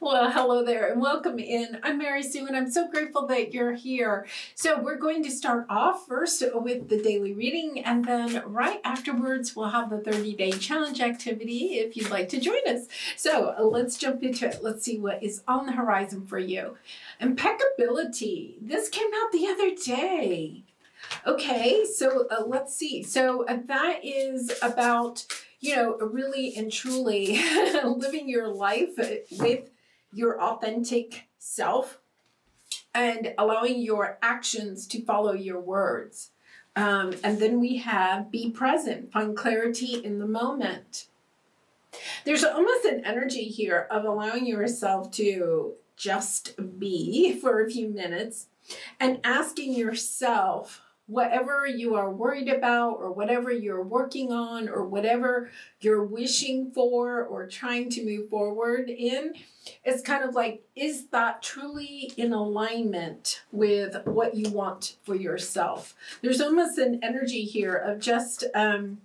Well, hello there and welcome in. I'm Mary Sue and I'm so grateful that you're here. So we're going to start off first with the daily reading, and then right afterwards we'll have the 30-day challenge activity if you'd like to join us. So let's jump into it. Let's see what is on the horizon for you. Impeccability. This came out the other day. Okay, so let's see. So that is about, really and truly living your life with your authentic self and allowing your actions to follow your words. And then we have be present, find clarity in the moment. There's almost an energy here of allowing yourself to just be for a few minutes and asking yourself whatever you are worried about or whatever you're working on or whatever you're wishing for or trying to move forward in. It's kind of like, is that truly in alignment with what you want for yourself? There's almost an energy here of just reassessing,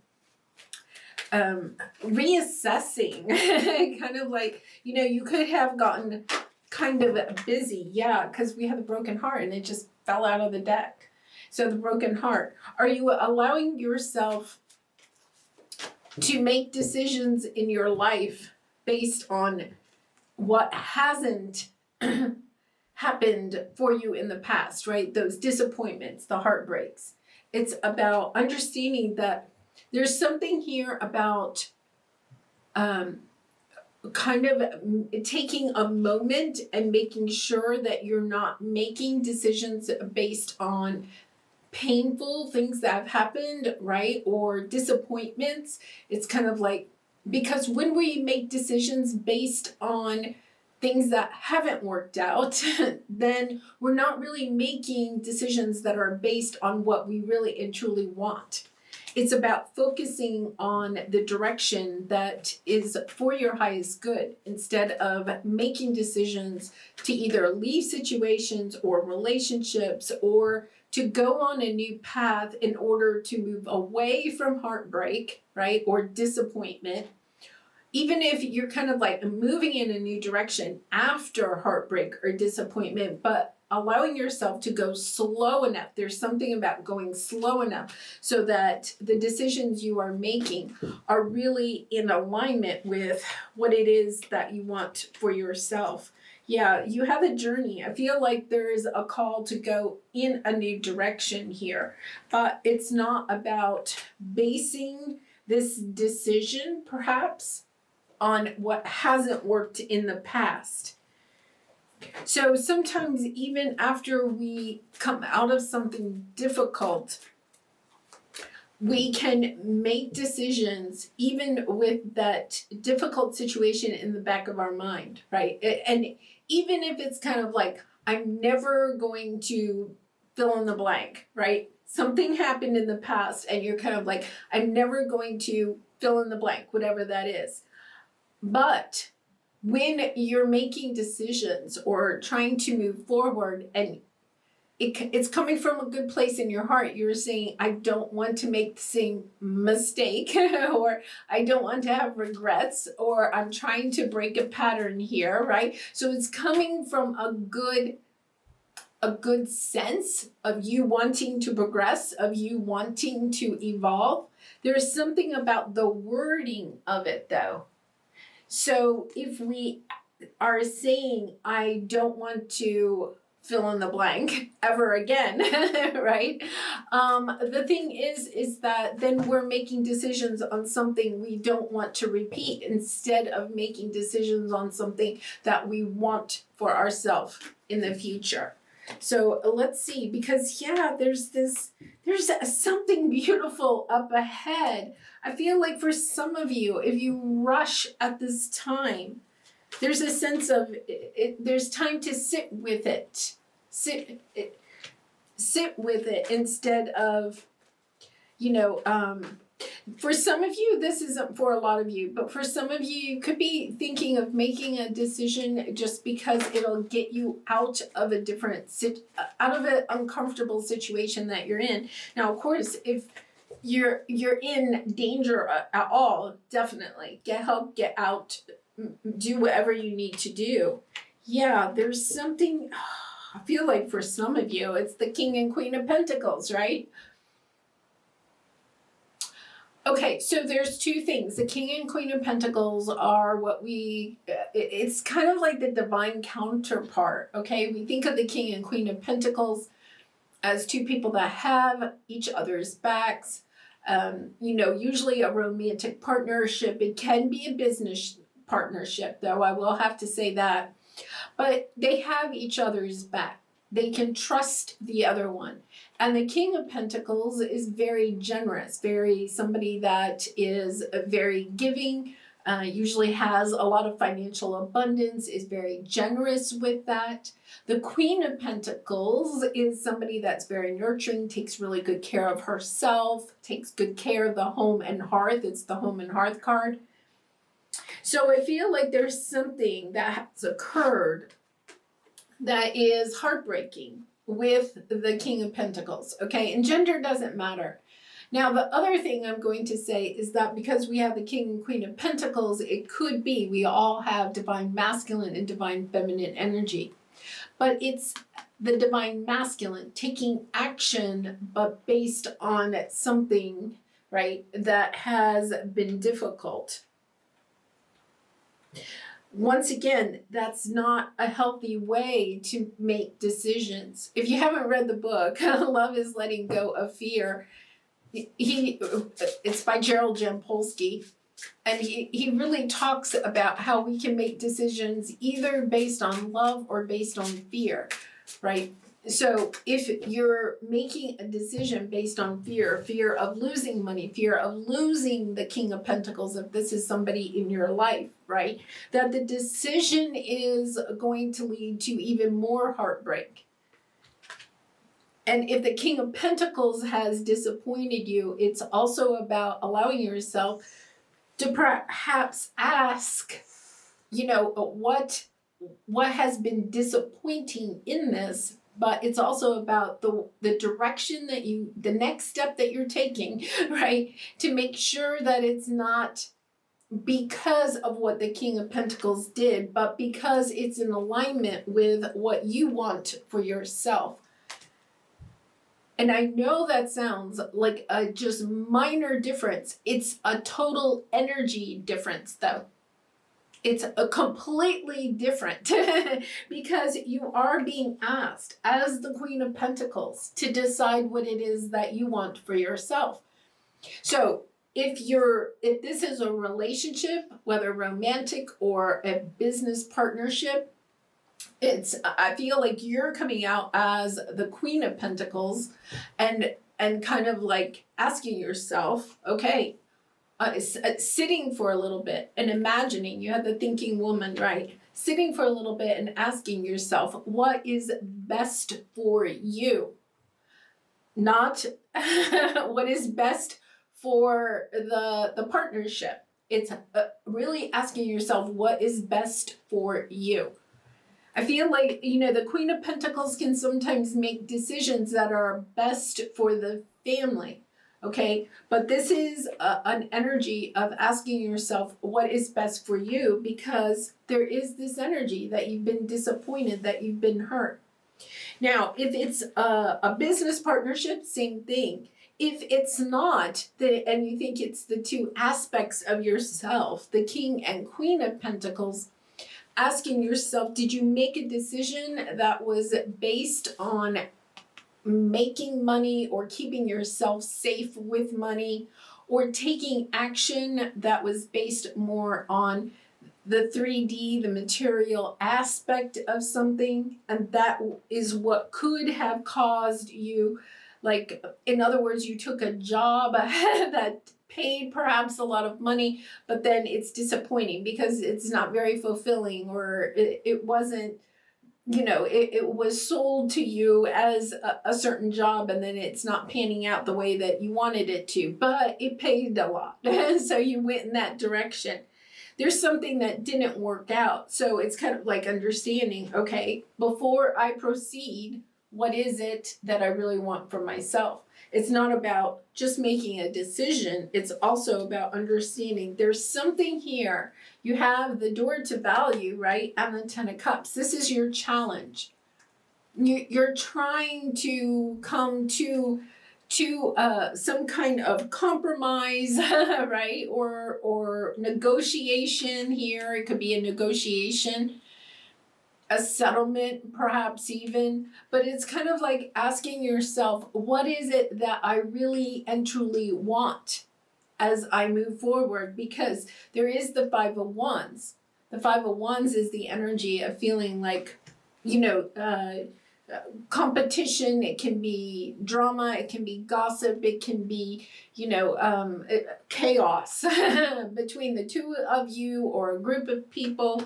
kind of like, you could have gotten kind of busy, because we have a broken heart and it just fell out of the deck. So the broken heart. Are you allowing yourself to make decisions in your life based on what hasn't happened for you in the past, right? Those disappointments, the heartbreaks. It's about understanding that there's something here about kind of taking a moment and making sure that you're not making decisions based on painful things that have happened, right? Or disappointments. It's kind of like, because when we make decisions based on things that haven't worked out, then we're not really making decisions that are based on what we really and truly want. It's about focusing on the direction that is for your highest good instead of making decisions to either leave situations or relationships or to go on a new path in order to move away from heartbreak, right, or disappointment. Even if you're kind of like moving in a new direction after heartbreak or disappointment, but allowing yourself to go slow enough. There's something about going slow enough so that the decisions you are making are really in alignment with what it is that you want for yourself. Yeah, you have a journey. I feel like there is a call to go in a new direction here, but it's not about basing this decision perhaps on what hasn't worked in the past. So sometimes even after we come out of something difficult, we can make decisions even with that difficult situation in the back of our mind, right? And even if it's kind of like, I'm never going to fill in the blank, right? Something happened in the past and you're kind of like, I'm never going to fill in the blank, whatever that is. But when you're making decisions or trying to move forward and it's coming from a good place in your heart, you're saying, I don't want to make the same mistake or I don't want to have regrets or I'm trying to break a pattern here, right? So it's coming from a good sense of you wanting to progress, of you wanting to evolve. There's something about the wording of it though. So if we are saying, I don't want to fill in the blank ever again, right? The thing is that then we're making decisions on something we don't want to repeat instead of making decisions on something that we want for ourselves in the future. So let's see, because there's something beautiful up ahead. I feel like for some of you, if you rush at this time, there's a sense of there's time to sit with it. Sit with it instead of, for some of you, this isn't for a lot of you, but for some of you, you could be thinking of making a decision just because it'll get you out of out of an uncomfortable situation that you're in. Now, of course, if you're in danger at all, definitely get help, get out do whatever you need to do. Yeah, there's something, I feel like for some of you, it's the King and Queen of Pentacles, right? Okay, so there's two things. The King and Queen of Pentacles are it's kind of like the divine counterpart, okay? We think of the King and Queen of Pentacles as two people that have each other's backs. Usually a romantic partnership. It can be a business partnership, though, I will have to say that. But they have each other's back. They can trust the other one. And the King of Pentacles is very generous, somebody that is very giving, usually has a lot of financial abundance, is very generous with that. The Queen of Pentacles is somebody that's very nurturing, takes really good care of herself, takes good care of the home and hearth. It's the home and hearth card. So I feel like there's something that has occurred that is heartbreaking with the King of Pentacles, okay? And gender doesn't matter. Now, the other thing I'm going to say is that because we have the King and Queen of Pentacles, it could be we all have divine masculine and divine feminine energy. But it's the divine masculine taking action, but based on something, right, that has been difficult. Once again, that's not a healthy way to make decisions. If you haven't read the book, Love is Letting Go of Fear, it's by Gerald Jampolsky, and he really talks about how we can make decisions either based on love or based on fear, right? So if you're making a decision based on fear of losing money, fear of losing the King of Pentacles, if this is somebody in your life, right, that the decision is going to lead to even more heartbreak. And if the King of Pentacles has disappointed you, it's also about allowing yourself to perhaps ask, what has been disappointing in this. But it's also about the direction that the next step that you're taking, right? To make sure that it's not because of what the King of Pentacles did, but because it's in alignment with what you want for yourself. And I know that sounds like a just minor difference. It's a total energy difference, though. It's a completely different because you are being asked as the Queen of Pentacles to decide what it is that you want for yourself. So if this is a relationship, whether romantic or a business partnership, I feel like you're coming out as the Queen of Pentacles and kind of like asking yourself, okay, sitting for a little bit and imagining, you have the thinking woman, right? Sitting for a little bit and asking yourself, what is best for you? Not what is best for the partnership. It's really asking yourself, what is best for you? I feel like, the Queen of Pentacles can sometimes make decisions that are best for the family. Okay, but this is an energy of asking yourself what is best for you, because there is this energy that you've been disappointed, that you've been hurt. Now, if it's a business partnership, same thing. If it's not, and you think it's the two aspects of yourself, the King and Queen of Pentacles, asking yourself, did you make a decision that was based on making money or keeping yourself safe with money, or taking action that was based more on the 3D, the material aspect of something, and that is what could have caused you, like, in other words, you took a job that paid perhaps a lot of money, but then it's disappointing because it's not very fulfilling, or it wasn't, it was sold to you as a certain job, and then it's not panning out the way that you wanted it to, but it paid a lot. So you went in that direction. There's something that didn't work out. So it's kind of like understanding, okay, before I proceed, what is it that I really want for myself? It's not about just making a decision. It's also about understanding there's something here. You have the door to value, right? And the 10 of Cups. This is your challenge. You're trying to come to some kind of compromise, right? Or negotiation here. It could be a negotiation, a settlement, perhaps even. But it's kind of like asking yourself, what is it that I really and truly want as I move forward? Because there is the Five of Wands. The Five of Wands is the energy of feeling like, competition. It can be drama, it can be gossip, it can be, chaos between the two of you or a group of people.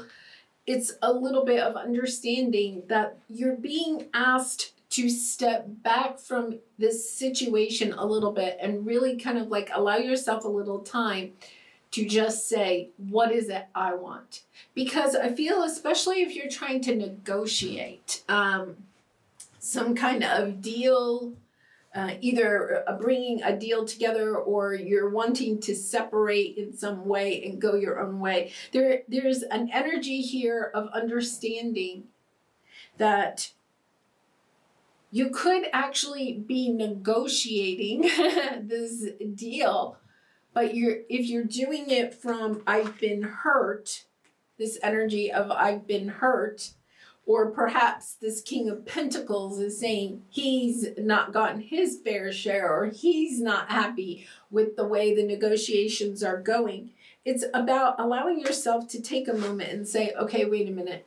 It's a little bit of understanding that you're being asked to step back from this situation a little bit and really kind of like allow yourself a little time to just say, what is it I want? Because I feel, especially if you're trying to negotiate some kind of deal, either bringing a deal together or you're wanting to separate in some way and go your own way. There's an energy here of understanding that you could actually be negotiating this deal, but if you're doing it from I've been hurt, this energy of I've been hurt, or perhaps this King of Pentacles is saying he's not gotten his fair share or he's not happy with the way the negotiations are going. It's about allowing yourself to take a moment and say, okay, wait a minute.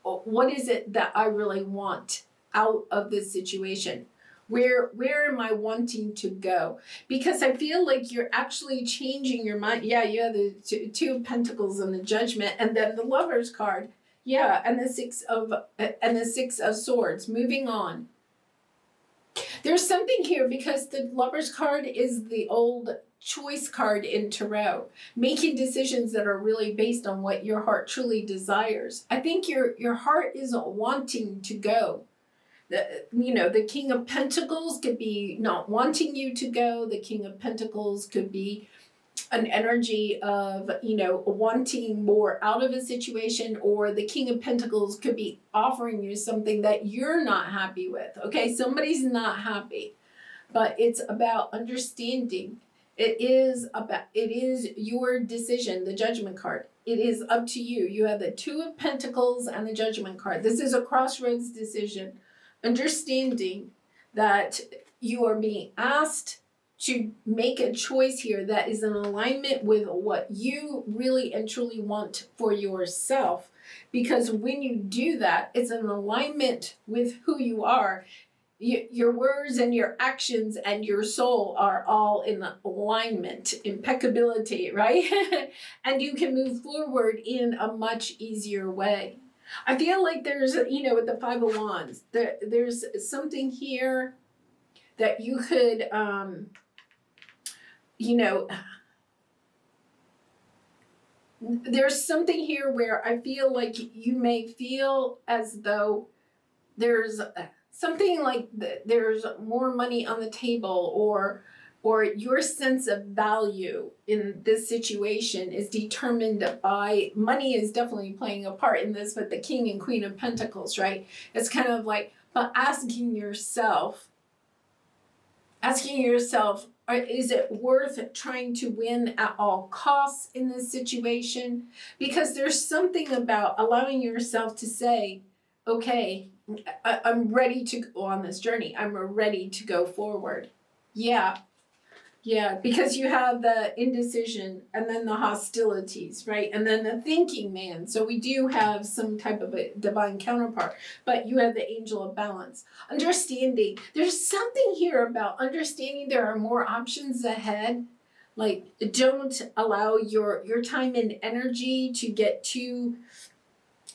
What is it that I really want out of this situation? Where am I wanting to go? Because I feel like you're actually changing your mind. Yeah, you have the Two of Pentacles and the Judgment, and then the Lover's card. Yeah, and the Six of Swords. Moving on. There's something here because the Lover's card is the old choice card in Tarot, making decisions that are really based on what your heart truly desires. I think your heart is wanting to go. The King of Pentacles could be not wanting you to go. The King of Pentacles could be an energy of, wanting more out of a situation, or the King of Pentacles could be offering you something that you're not happy with. Okay, somebody's not happy, but it's about understanding. It is your decision, the Judgment card. It is up to you. You have the Two of Pentacles and the Judgment card. This is a crossroads decision. Understanding that you are being asked to make a choice here that is in alignment with what you really and truly want for yourself. Because when you do that, it's in alignment with who you are. Your words and your actions and your soul are all in alignment, impeccability, right? And you can move forward in a much easier way. I feel like there's, with the Five of Wands, there's something here that you could, there's something here where I feel like you may feel as though there's something like there's more money on the table, or your sense of value in this situation is determined by money. Is definitely playing a part in this with the King and Queen of Pentacles, right? It's kind of like, but asking yourself, is it worth trying to win at all costs in this situation? Because there's something about allowing yourself to say, okay, I'm ready to go on this journey. I'm ready to go forward. Yeah, because you have the indecision and then the hostilities, right? And then the thinking man. So we do have some type of a divine counterpart, but you have the Angel of Balance. Understanding. There's something here about understanding there are more options ahead. Like, don't allow your time and energy to get too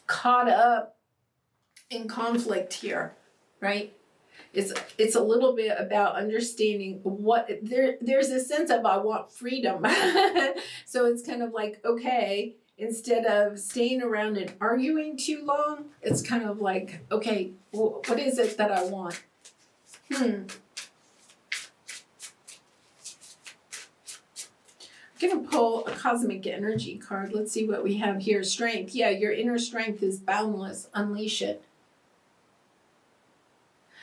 caught up in conflict here, right? It's a little bit about understanding what there's a sense of I want freedom. So it's kind of like, okay, instead of staying around and arguing too long, it's kind of like, okay, what is it that I want? gonna pull a cosmic energy card. Let's see what we have here. Strength. Yeah, your inner strength is boundless. Unleash it.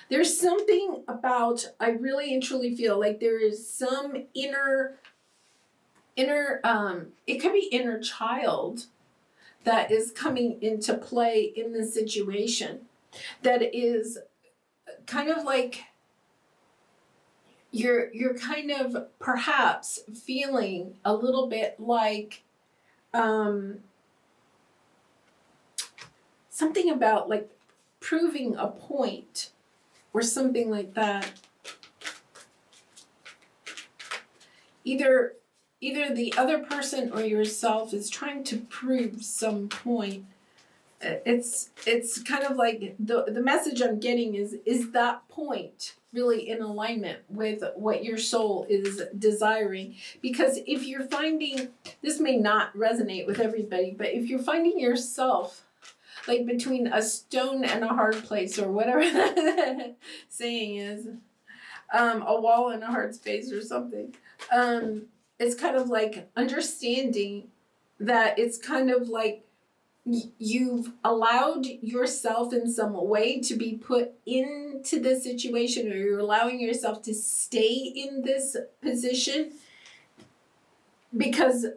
There's something about, I really and truly feel like there is some inner, it could be inner child that is coming into play in this situation. That is kind of like, you're kind of perhaps feeling a little bit like something about like proving a point or something like that. Either the other person or yourself is trying to prove some point. It's kind of like the message I'm getting is that point really in alignment with what your soul is desiring? Because if you're finding, this may not resonate with everybody, but if you're finding yourself like between a stone and a hard place, or whatever that saying is, a wall and a hard space or something, it's kind of like understanding that it's kind of like you've allowed yourself in some way to be put into this situation, or you're allowing yourself to stay in this position because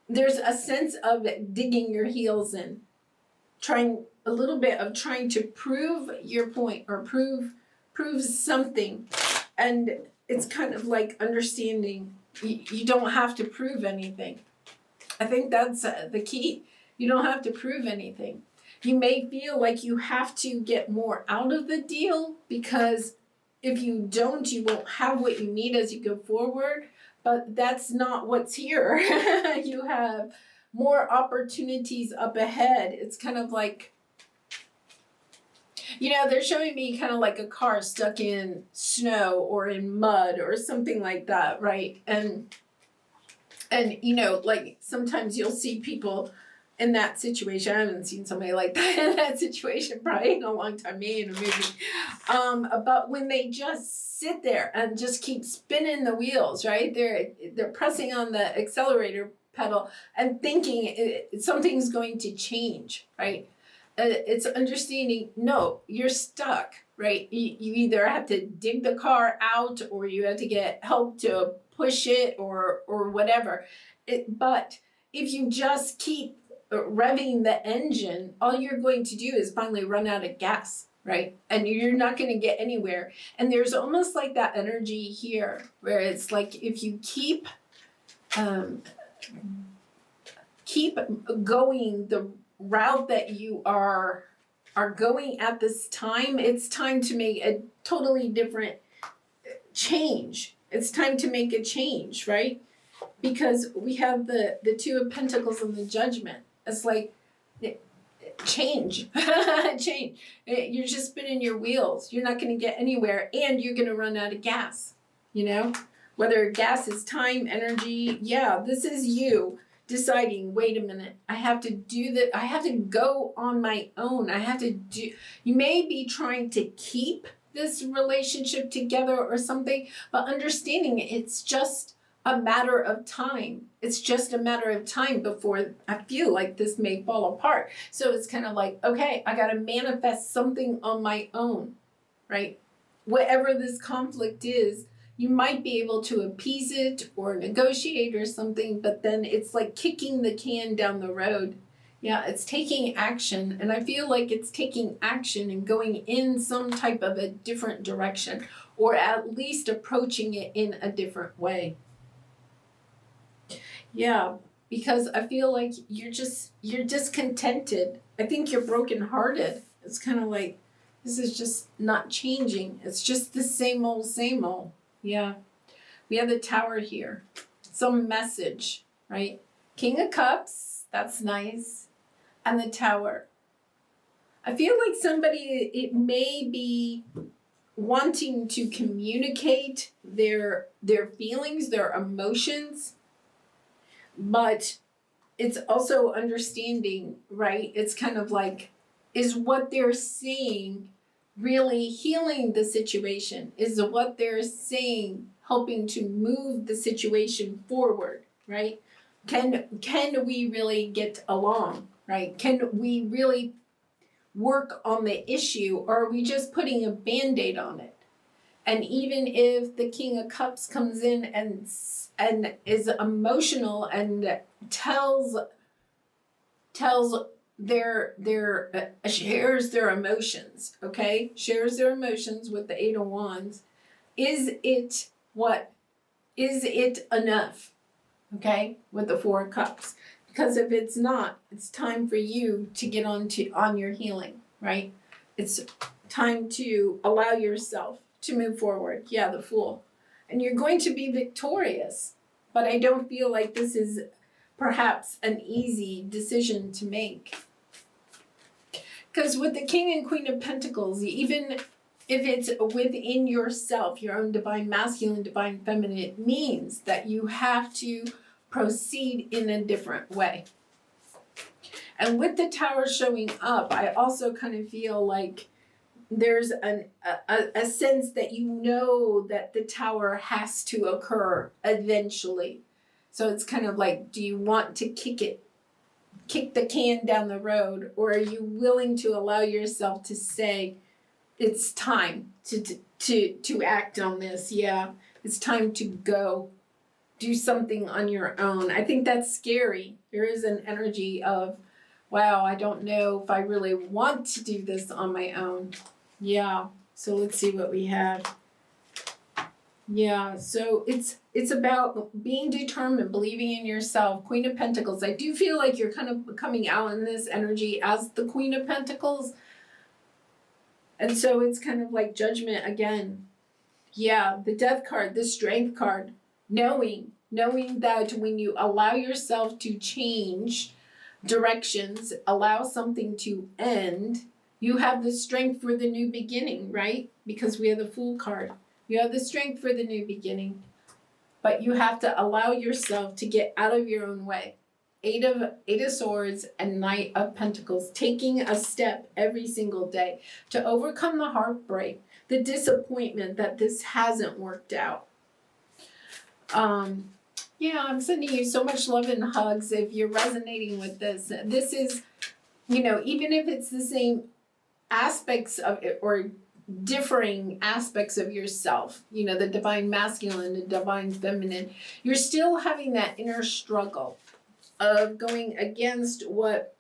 there's a sense of digging your heels in, trying a little bit of trying to prove your point or prove something. And it's kind of like understanding you don't have to prove anything. I think that's the key. You don't have to prove anything. You may feel like you have to get more out of the deal because if you don't, you won't have what you need as you go forward. But that's not what's here. You have more opportunities up ahead. It's kind of like, they're showing me kind of like a car stuck in snow or in mud or something like that, right? And like sometimes you'll see people in that situation. I haven't seen somebody like that in that situation probably in a long time, maybe in a movie. But when they just sit there and just keep spinning the wheels, right? They're pressing on the accelerator pedal and thinking something's going to change, right? It's understanding, no, you're stuck, right? You either have to dig the car out or you have to get help to push it or whatever. But if you just keep revving the engine, all you're going to do is finally run out of gas, right? And you're not going to get anywhere. And there's almost like that energy here where it's like if you keep going the route that you are going at this time, it's time to make a totally different change. It's time to make a change, right? Because we have the Two of Pentacles and the Judgment. It's like, change. Change. You're just spinning your wheels. You're not going to get anywhere, and you're going to run out of gas. Whether gas is time, energy. Yeah, this is you deciding, wait a minute, I have to do that. I have to go on my own. You may be trying to keep this relationship together or something, but understanding it's just a matter of time. It's just a matter of time before I feel like this may fall apart. So it's kind of like, okay, I got to manifest something on my own, right? Whatever this conflict is, you might be able to appease it or negotiate or something, but then it's like kicking the can down the road. Yeah, it's taking action, and I feel like it's taking action and going in some type of a different direction, or at least approaching it in a different way. Yeah, because I feel like you're discontented. I think you're brokenhearted. It's kind of like, this is just not changing. It's just the same old, same old. Yeah. We have the Tower here. Some message, right? King of Cups, that's nice. And the Tower. I feel like somebody, it may be wanting to communicate their feelings, their emotions, but it's also understanding, right? It's kind of like, is what they're saying really healing the situation? Is what they're saying helping to move the situation forward? right? Can we really get along, right? Can we really work on the issue, or are we just putting a Band-Aid on it? And even if the King of Cups comes in and is emotional and tells shares their emotions, okay? Shares their emotions with the Eight of Wands. Is it enough? Okay, with the Four of Cups. Because if it's not, it's time for you to get on your healing, right? It's time to allow yourself to move forward. Yeah, the Fool. And you're going to be victorious. But I don't feel like this is perhaps an easy decision to make. Because with the King and Queen of Pentacles, even if it's within yourself, your own divine masculine, divine feminine, it means that you have to proceed in a different way. And with the Tower showing up, I also kind of feel like there's a sense that you know that the Tower has to occur eventually. So it's kind of like, do you want to kick the can down the road, or are you willing to allow yourself to say, it's time to act on this? Yeah, it's time to go do something on your own. I think that's scary. There is an energy of, wow, I don't know if I really want to do this on my own. Yeah, so let's see what we have. Yeah, so it's about being determined, believing in yourself. Queen of Pentacles. I do feel like you're kind of coming out in this energy as the Queen of Pentacles. And so it's kind of like Judgment again. Yeah, the Death card, the Strength card. Knowing that when you allow yourself to change directions, allow something to end, you have the strength for the new beginning, right? Because we have the Fool card. You have the strength for the new beginning. But you have to allow yourself to get out of your own way. Eight of Swords and Knight of Pentacles, taking a step every single day to overcome the heartbreak, the disappointment that this hasn't worked out. Yeah, I'm sending you so much love and hugs if you're resonating with this. This is, even if it's the same aspects of it or differing aspects of yourself, the divine masculine, the divine feminine, you're still having that inner struggle of going against what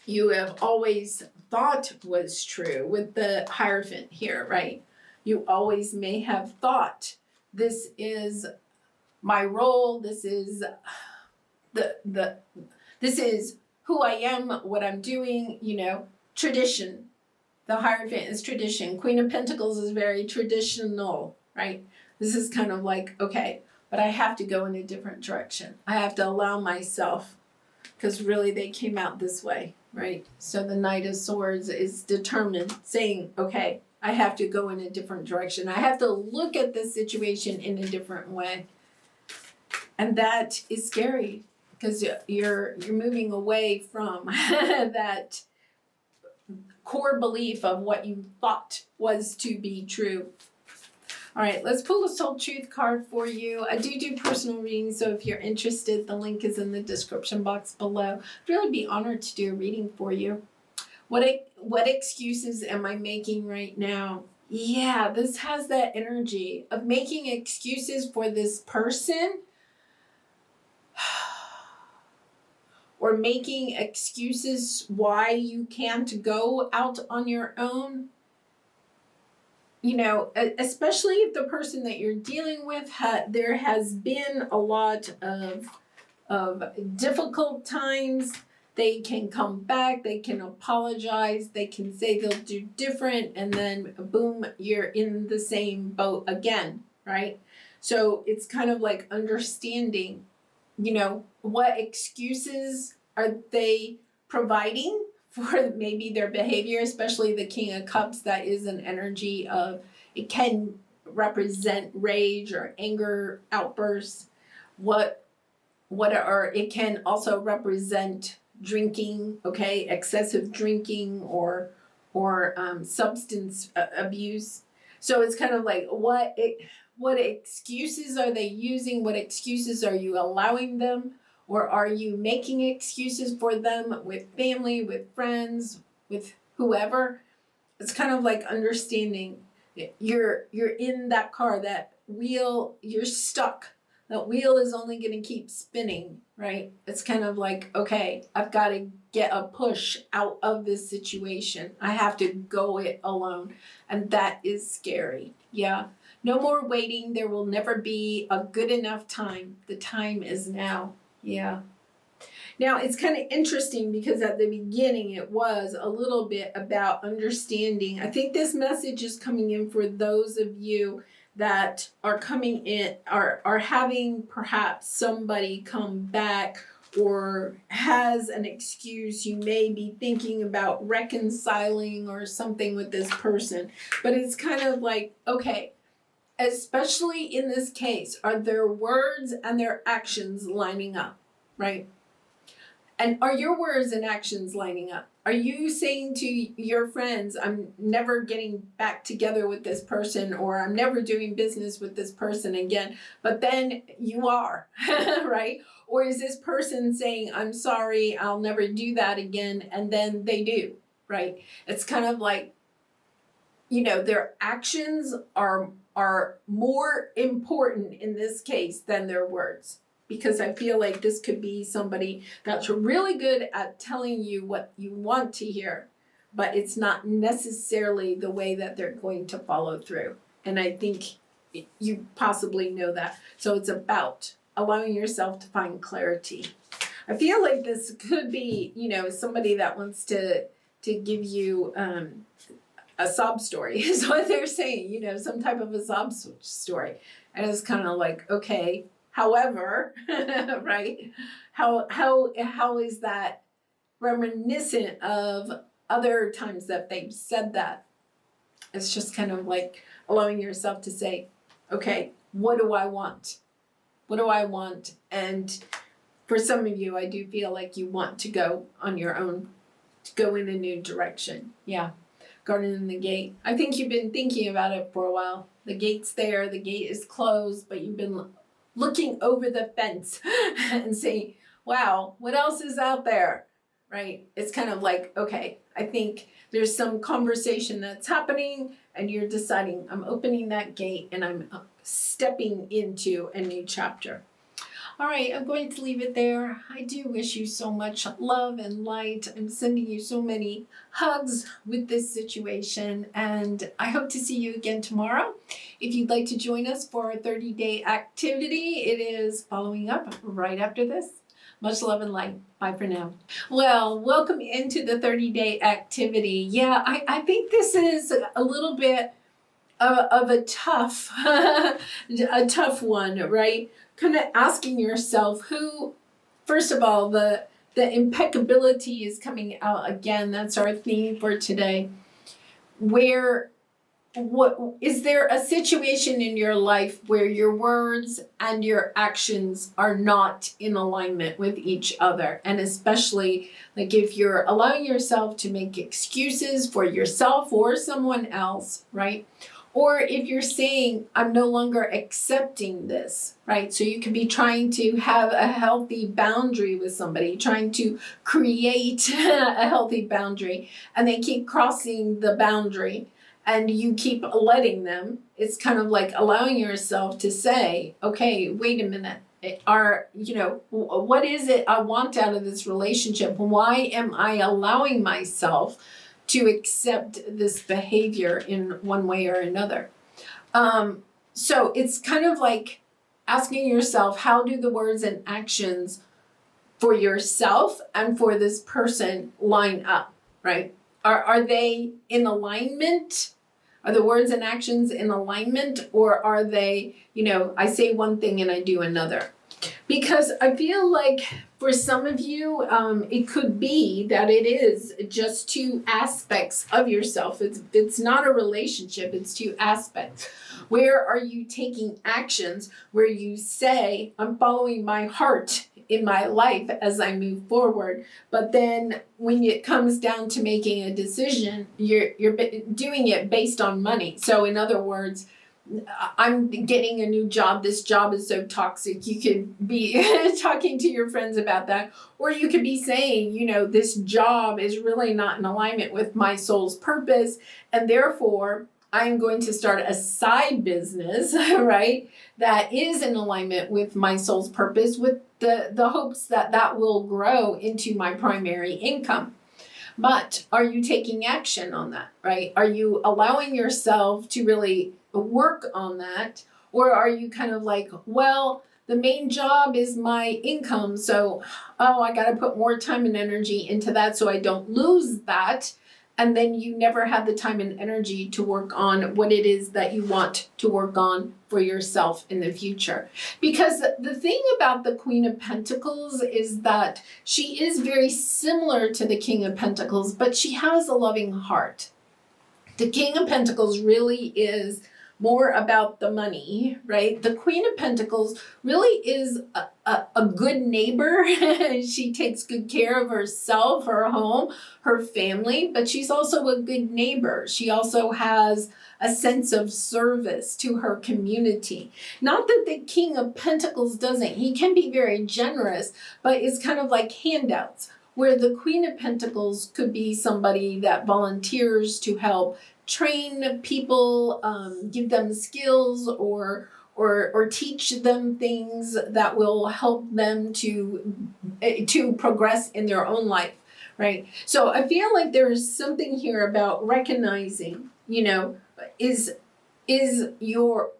you have always thought was true with the Hierophant here, right? You always may have thought, this is my role, this is this is who I am, what I'm doing, tradition. The Hierophant is tradition. Queen of Pentacles is very traditional, right? This is kind of like, okay, but I have to go in a different direction. I have to allow myself, because really they came out this way, right? So the Knight of Swords is determined, saying, okay, I have to go in a different direction. I have to look at this situation in a different way. And that is scary, because you're moving away from that core belief of what you thought was to be true. All right, let's pull a Soul Truth card for you. I do personal readings, so if you're interested, the link is in the description box below. I'd really be honored to do a reading for you. What excuses am I making right now? Yeah, this has that energy of making excuses for this person, or making excuses why you can't go out on your own. Especially if the person that you're dealing with, there has been a lot of difficult times. They can come back, they can apologize, they can say they'll do different, and then boom, you're in the same boat again, right? So it's kind of like understanding, what excuses are they providing for maybe their behavior, especially the King of Cups. That is an energy of, it can represent rage or anger outbursts. It can also represent drinking, okay, excessive drinking or substance abuse. So it's kind of like, what What excuses are they using? What excuses are you allowing them? Or are you making excuses for them with family, with friends, with whoever? It's kind of like understanding you're in that car, that wheel, you're stuck. That wheel is only going to keep spinning, right? It's kind of like, okay, I've got to get a push out of this situation. I have to go it alone. And that is scary. Yeah. No more waiting. There will never be a good enough time. The time is now. Yeah. Now, it's kind of interesting because at the beginning it was a little bit about understanding. I think this message is coming in for those of you that are coming in, are having perhaps somebody come back or has an excuse. You may be thinking about reconciling or something with this person. But it's kind of like, okay, especially in this case, are their words and their actions lining up, right? And are your words and actions lining up? Are you saying to your friends, I'm never getting back together with this person, or I'm never doing business with this person again, but then you are, right? Or is this person saying, I'm sorry, I'll never do that again, and then they do, right? It's kind of like, their actions are more important in this case than their words. Because I feel like this could be somebody that's really good at telling you what you want to hear, but it's not necessarily the way that they're going to follow through. And I think you possibly know that. So it's about allowing yourself to find clarity. I feel like this could be, somebody that wants to give you a sob story is what they're saying, some type of a sob story. And it's kind of like, okay, however, right? How is that reminiscent of other times that they've said that? It's just kind of like allowing yourself to say, okay, what do I want? What do I want? And for some of you, I do feel like you want to go on your own, to go in a new direction. Yeah. Garden in the gate. I think you've been thinking about it for a while. The gate's there, the gate is closed, but you've been looking over the fence and saying, wow, what else is out there, right? It's kind of like, okay, I think there's some conversation that's happening and you're deciding, I'm opening that gate and I'm stepping into a new chapter. All right, I'm going to leave it there. I do wish you so much love and light. I'm sending you so many hugs with this situation, and I hope to see you again tomorrow. If you'd like to join us for our 30-day activity, it is following up right after this. Much love and light. Bye for now. Well, welcome into the 30-day activity. Yeah, I think this is a little bit of a tough, a tough one, right? Kind of asking yourself who, first of all, the impeccability is coming out again. That's our theme for today. What is there a situation in your life where your words and your actions are not in alignment with each other? And especially like if you're allowing yourself to make excuses for yourself or someone else, right? Or if you're saying, I'm no longer accepting this, right? So you could be trying to have a healthy boundary with somebody, trying to create a healthy boundary, and they keep crossing the boundary and you keep letting them. It's kind of like allowing yourself to say, okay, wait a minute. What is it I want out of this relationship? Why am I allowing myself to accept this behavior in one way or another? So it's kind of like asking yourself, how do the words and actions for yourself and for this person line up, right? Are they in alignment? Are the words and actions in alignment? Or are they, I say one thing and I do another? Because I feel like for some of you, it could be that it is just two aspects of yourself. It's not a relationship, it's two aspects. Where are you taking actions where you say, I'm following my heart in my life as I move forward, but then when it comes down to making a decision, you're doing it based on money. So in other words, I'm getting a new job. This job is so toxic. You could be talking to your friends about that. Or you could be saying, this job is really not in alignment with my soul's purpose. And therefore, I'm going to start a side business, right? That is in alignment with my soul's purpose, with the hopes that will grow into my primary income. But are you taking action on that, right? Are you allowing yourself to really work on that? Or are you kind of like, well, the main job is my income, so, I got to put more time and energy into that so I don't lose that. And then you never have the time and energy to work on what it is that you want to work on for yourself in the future. Because the thing about the Queen of Pentacles is that she is very similar to the King of Pentacles, but she has a loving heart. The King of Pentacles really is more about the money, right? The Queen of Pentacles really is a good neighbor. She takes good care of herself, her home, her family, but she's also a good neighbor. She also has a sense of service to her community. Not that the King of Pentacles doesn't. He can be very generous, but it's kind of like handouts, where the Queen of Pentacles could be somebody that volunteers to help train people, give them skills, or teach them things that will help them to progress in their own life, right? So I feel like there is something here about recognizing,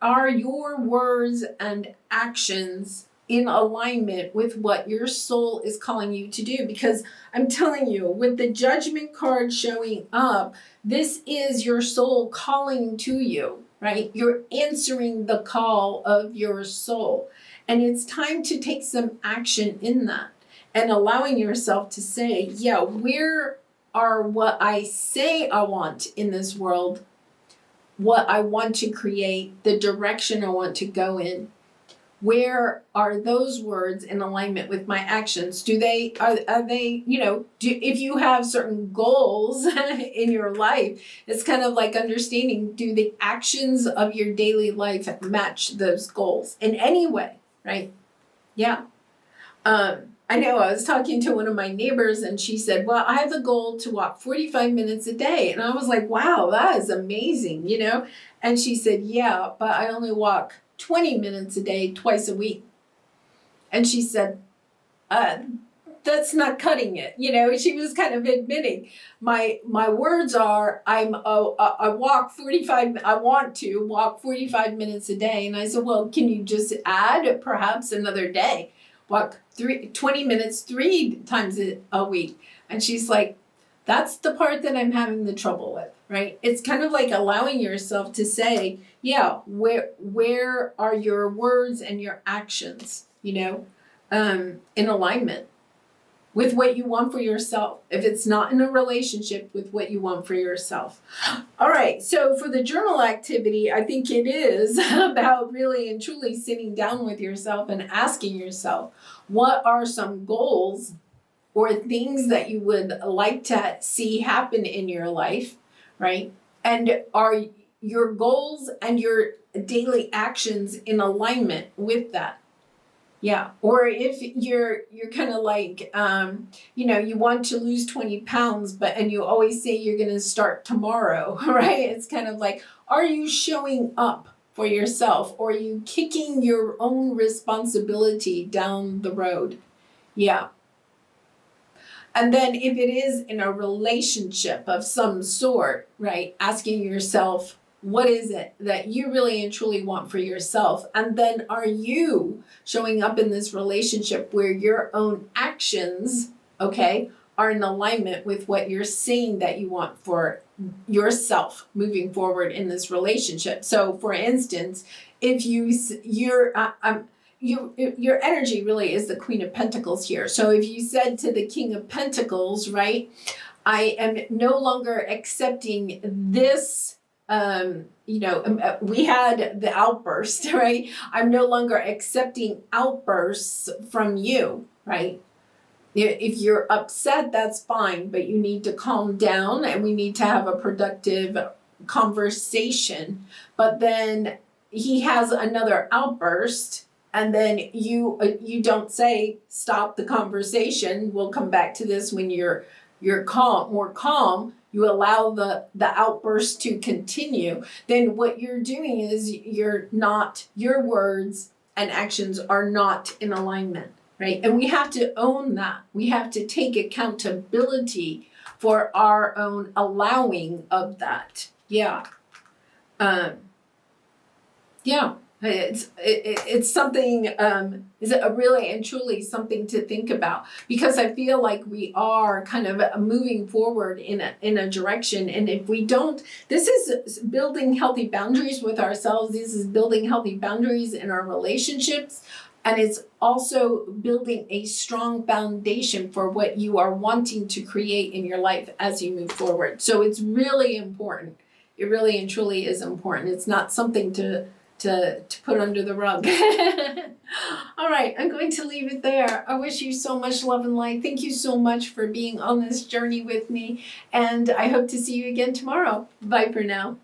are your words and actions in alignment with what your soul is calling you to do? Because I'm telling you, with the Judgment card showing up, this is your soul calling to you, right? You're answering the call of your soul. And it's time to take some action in that and allowing yourself to say, yeah, where are what I say I want in this world, what I want to create, the direction I want to go in? Where are those words in alignment with my actions? Are they, if you have certain goals in your life, it's kind of like understanding, do the actions of your daily life match those goals in any way, right? Yeah. I know I was talking to one of my neighbors and she said, well, I have the goal to walk 45 minutes a day. And I was like, wow, that is amazing, And she said, yeah, but I only walk 20 minutes a day, twice a week. And she said, that's not cutting it. She was kind of admitting, my words are, I want to walk 45 minutes a day. And I said, well, can you just add perhaps another day? Walk 20 minutes 3 times a week. And she's like, that's the part that I'm having the trouble with, right? It's kind of like allowing yourself to say, yeah, where are your words and your actions, in alignment with what you want for yourself, if it's not in a relationship with what you want for yourself. All right, so for the journal activity, I think it is about really and truly sitting down with yourself and asking yourself, what are some goals or things that you would like to see happen in your life, right? And are your goals and your daily actions in alignment with that? Yeah. Or if you're kind of like, you want to lose 20 pounds, and you always say you're going to start tomorrow, right? It's kind of like, are you showing up for yourself, or are you kicking your own responsibility down the road? Yeah. And then if it is in a relationship of some sort, right, asking yourself, what is it that you really and truly want for yourself? And then are you showing up in this relationship where your own actions, okay, are in alignment with what you're saying that you want for yourself moving forward in this relationship? So for instance, if your energy really is the Queen of Pentacles here. So if you said to the King of Pentacles, right, I am no longer accepting this, we had the outburst, right? I'm no longer accepting outbursts from you, right? If you're upset, that's fine, but you need to calm down and we need to have a productive conversation. But then he has another outburst, and then you don't say stop the conversation. We'll come back to this when you're calm, more calm. You allow the outburst to continue. Then what you're doing is your words and actions are not in alignment, right? And we have to own that. We have to take accountability for our own allowing of that. Yeah. Yeah. It's something, is it really and truly something to think about, because I feel like we are kind of moving forward in a direction, and if we don't, this is building healthy boundaries with ourselves. This is building healthy boundaries in our relationships, and it's also building a strong foundation for what you are wanting to create in your life as you move forward. So it's really important. It really and truly is important. It's not something to put under the rug. All right, I'm going to leave it there. I wish you so much love and light. Thank you so much for being on this journey with me, and I hope to see you again tomorrow. Bye for now.